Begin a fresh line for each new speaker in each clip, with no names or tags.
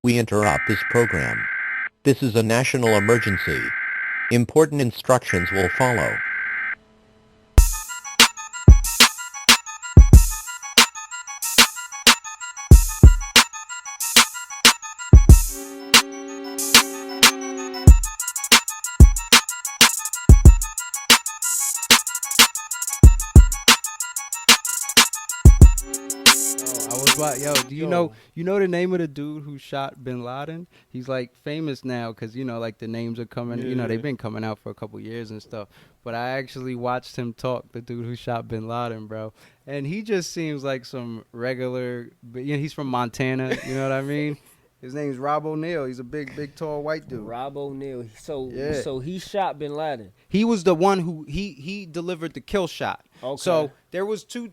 we interrupt this program. This is a national emergency. Important instructions will follow.
Yo, do you know the name of the dude who shot Bin Laden? He's like famous now because like the names are coming.
Yeah.
They've been coming out for a couple years and stuff. But I actually watched him talk, the dude who shot Bin Laden, bro, and he just seems like some regular. But he's from Montana. You know what I mean? His name's Rob O'Neill. He's a big, tall white dude.
Rob O'Neill. So
Yeah.
so he shot Bin Laden.
He was the one who he delivered the kill shot.
Okay.
So there was two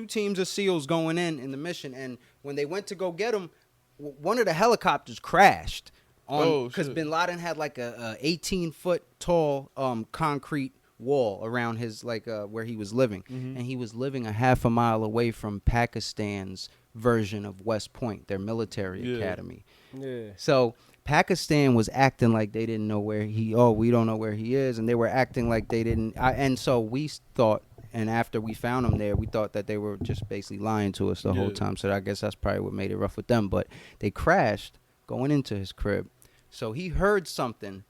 teams of SEALs going in the mission, and when they went to go get him, one of the helicopters crashed because Bin Laden had like a 18-foot tall concrete wall around his where he was living, and he was living a half a mile away from Pakistan's version of West Point, their military academy.
Yeah.
So Pakistan was acting like they didn't know where we don't know where he is, and they were acting like they didn't. And so we thought, and after we found him there, we thought that they were just basically lying to us the whole time. So I guess that's probably what made it rough with them. But they crashed going into his crib, so he heard something.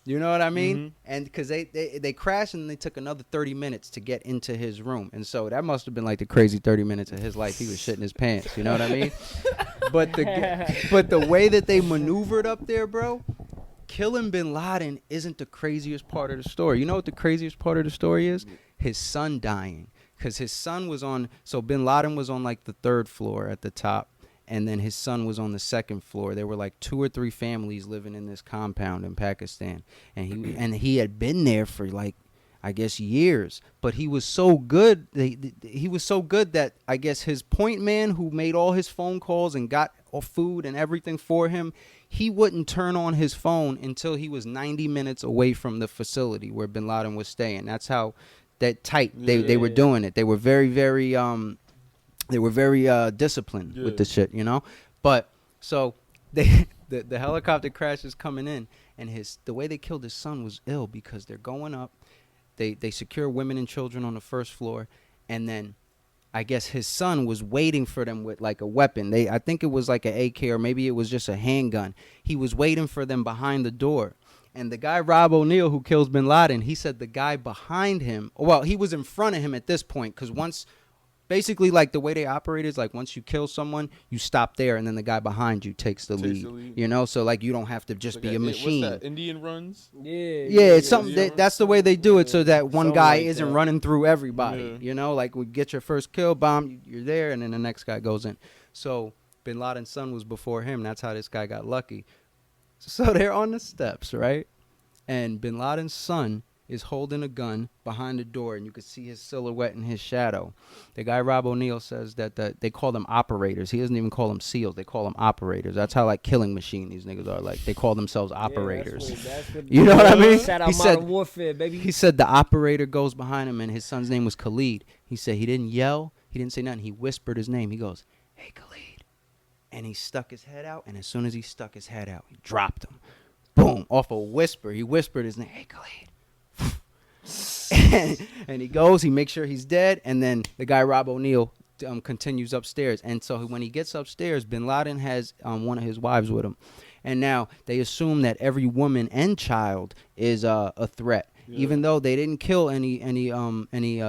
You know what I mean? And because they crashed and they took another 30 minutes to get into his room. And so that must have been like the crazy 30 minutes of his life. He was shitting his pants. You know what I mean? But the way that they maneuvered up there, bro, killing Bin Laden isn't the craziest part of the story. You know what the craziest part of the story is? His son dying. Because his son was so Bin Laden was on like the third floor at the top. And then his son was on the second floor. There were like 2 or 3 families living in this compound in Pakistan. And he had been there for like, I guess, years. But he was so good. He was so good that I guess his point man who made all his phone calls and got food and everything for him, he wouldn't turn on his phone until he was 90 minutes away from the facility where Bin Laden was staying. That's how that tight they were doing it. They were very, very disciplined with the shit, But so the helicopter crash is coming in, and the way they killed his son was ill because they're going up. They secure women and children on the first floor, and then I guess his son was waiting for them with like a weapon. I think it was like an AK or maybe it was just a handgun. He was waiting for them behind the door. And the guy, Rob O'Neill, who kills Bin Laden, he said the guy behind him, well, he was in front of him at this point because basically, like, the way they operate is, like, once you kill someone, you stop there, and then the guy behind you takes the lead. So, like, you don't have to just be a machine.
What's that, Indian runs?
Yeah, it's something that's the way they do it so that one guy isn't running through everybody. Like, we get your first kill, bomb, you're there, and then the next guy goes in. So, Bin Laden's son was before him. That's how this guy got lucky. So, they're on the steps, right? And Bin Laden's son is holding a gun behind the door, and you could see his silhouette and his shadow. The guy Rob O'Neill says that they call them operators. He doesn't even call them SEALs. They call them operators. That's how like killing machine these niggas are. Like they call themselves operators. You know what I mean?
Shout out Modern Warfare, baby.
He said the operator goes behind him, and his son's name was Khalid. He said he didn't yell. He didn't say nothing. He whispered his name. He goes, "Hey, Khalid." And he stuck his head out, and as soon as he stuck his head out, he dropped him. Boom, off a whisper. He whispered his name, "Hey, Khalid." And he goes, he makes sure he's dead, and then the guy Rob O'Neill continues upstairs. And so when he gets upstairs, Bin Laden has one of his wives with him, and now they assume that every woman and child is a threat. Even though they didn't kill any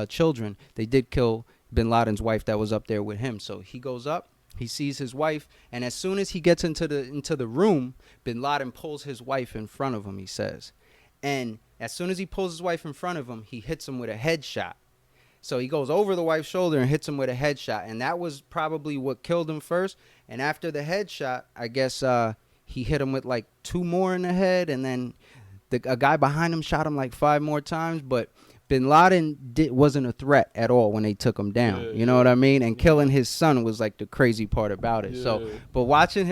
children, they did kill Bin Laden's wife that was up there with him. So he goes up, he sees his wife, and as soon as he gets into the room, Bin Laden pulls his wife in front of him, he says. And as soon as he pulls his wife in front of him, he hits him with a headshot. So he goes over the wife's shoulder and hits him with a headshot. And that was probably what killed him first. And after the headshot, I guess he hit him with like 2 more in the head. And then a guy behind him shot him like 5 more times. But Bin Laden wasn't a threat at all when they took him down. You know what I mean? And killing his son was like the crazy part about it. So, but watching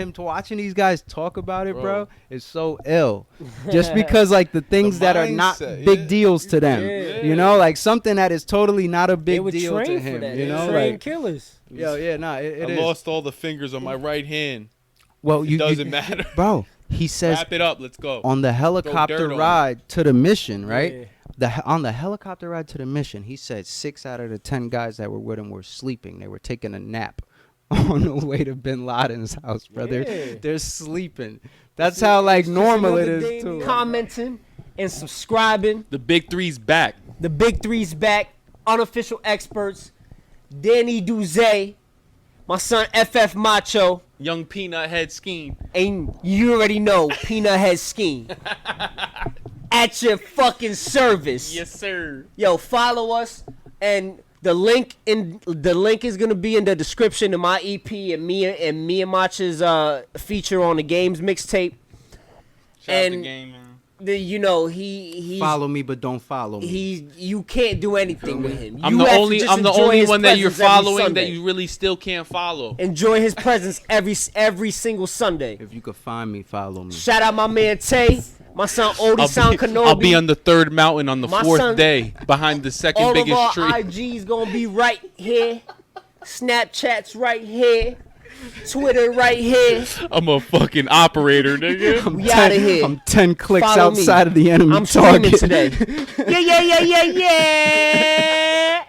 these guys talk about it, bro, is so ill. Just because like the things that are not big deals to them, like something that is totally not a big deal to him.
For that.
You know,
trained
like
killers.
I
lost all the fingers on my right hand.
Well,
It doesn't matter.
bro. He says
Wrap it up. Let's go.
on the helicopter
dirt on
ride to the mission, right?
Yeah.
On the helicopter ride to the mission, he said 6 out of the 10 guys that were with him were sleeping. They were taking a nap on the way to Bin Laden's house, brother.
Yeah.
They're sleeping. That's how like normal it is too.
Commenting and subscribing.
The big three's back.
The big three's back. Unofficial experts. Danny Duze. My son FF Macho.
Young Peanut Head Scheme.
And you already know Peanut Head Scheme. At your fucking service.
Yes, sir.
Yo, follow us, and the link is gonna be in the description of my EP and Mia Macha's feature on the games mixtape.
Shout out the
And
game, man.
He's
Follow me, but don't follow me.
you can't do anything with him.
I'm
You
the
have to
only
just
I'm the
enjoy
only
his
one that you're
presence every
following
Sunday.
that you really still can't follow.
Enjoy his presence every single Sunday.
If you could find me, follow me.
Shout out my man Tay, my son Odie Sound Kenobi.
I'll be on the third mountain on the
My
fourth
son-
day behind the second
All of
biggest
our
tree.
IGs gonna be right here. Snapchat's right here. Twitter right here.
I'm a fucking operator, nigga.
We outta here.
I'm 10 clicks
Follow me.
outside of the enemy
I'm streaming
target.
today. Yeah.